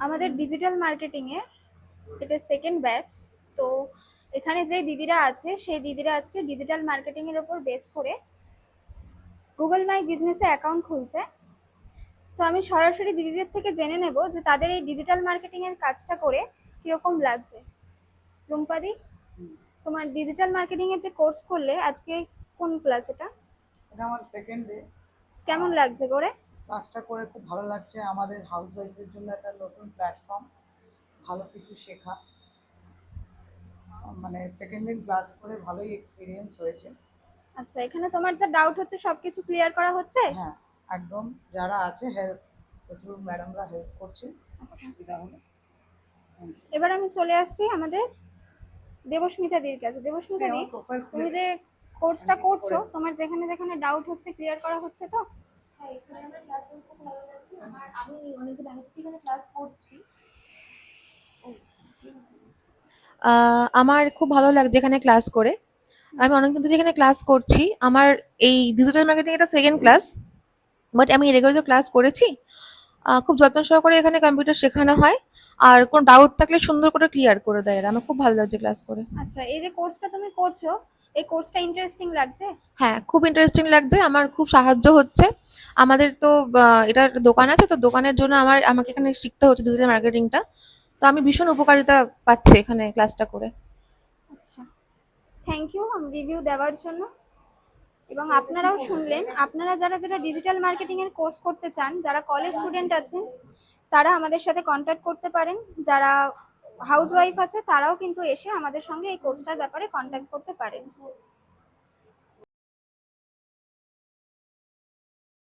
আমাদের digital marketing এ এটা second batch. তো এখানে যে দিদিরা আছে সেই দিদিরা আজকে ডিজিটাল মার্কেটিং এর উপর বেস করে গুগল মাই বিজনেসে অ্যাকাউন্ট খুলছে। তো আমি সরাসরি দিদিদের থেকে জেনে নেব যে তাদের এই ডিজিটাল মার্কেটিং এর কাজটা করে কিরকম লাগছে। রুম্পাদি, তোমার ডিজিটাল মার্কেটিং এর যে কোর্স করলে আজকে, কোন ক্লাস এটা? এটা আমার সেকেন্ড ডে। কেমন লাগছে করে? ক্লাসটা করে খুব ভালো লাগছে। আমাদের হাউস ওয়াইফের জন্য একটা নতুন প্ল্যাটফর্ম, ভালো কিছু শেখা। মানে সেকেন্ড দিন ক্লাস করে ভালোই এক্সপিরিয়েন্স হয়েছে। আচ্ছা, এখানে তোমার যা ডাউট হচ্ছে সবকিছু ক্লিয়ার করা হচ্ছে? হ্যাঁ, একদম। যারা আছে হেল্প, প্রচুর ম্যাডামরা হেল্প করছে, অসুবিধা হলে। এবার আমি চলে আসছি আমাদের দেবস্মিতা দির কাছে। দেবস্মিতা দি, তুমি যে কোর্সটা করছো, তোমার যেখানে যেখানে ডাউট হচ্ছে ক্লিয়ার করা হচ্ছে তো? হ্যাঁ, এখানে আমরা ক্লাসগুলো খুব ভালো লাগছে। আমি অনেকদিন আগে থেকে এখানে ক্লাস করছি। আমার খুব ভালো লাগছে এখানে ক্লাস করে। আমি অনেকদিন ধরে এখানে ক্লাস করছি। আমার এই ডিজিটাল মার্কেটিং এটা সেকেন্ড ক্লাস, বাট আমি রেগুলার ক্লাস করেছি। খুব যত্ন সহকারে এখানে কম্পিউটার শেখানো হয়, আর কোনো ডাউট থাকলে সুন্দর করে ক্লিয়ার করে দেয় এরা। আমার খুব ভালো লাগছে ক্লাস করে। আচ্ছা, এই যে কোর্সটা তুমি করছো, এই কোর্সটা ইন্টারেস্টিং লাগছে? হ্যাঁ, খুব ইন্টারেস্টিং লাগছে। আমার খুব সাহায্য হচ্ছে। আমাদের তো এটার দোকান আছে, তো দোকানের জন্য আমাকে এখানে শিখতে হচ্ছে ডিজিটাল মার্কেটিংটা। তো আমি ভীষণ উপকারিতা পাচ্ছি এখানে ক্লাসটা করে। আচ্ছা, থ্যাংক ইউ রিভিউ দেওয়ার জন্য। এবং আপনারাও শুনলেন, আপনারা যারা যারা ডিজিটাল মার্কেটিং এর কোর্স করতে চান, যারা কলেজ স্টুডেন্ট আছেন তারা আমাদের সাথে কন্ট্যাক্ট করতে পারেন। যারা হাউস ওয়াইফ আছে তারাও কিন্তু এসে আমাদের সঙ্গে এই কোর্সটার ব্যাপারে কন্ট্যাক্ট করতে পারেন।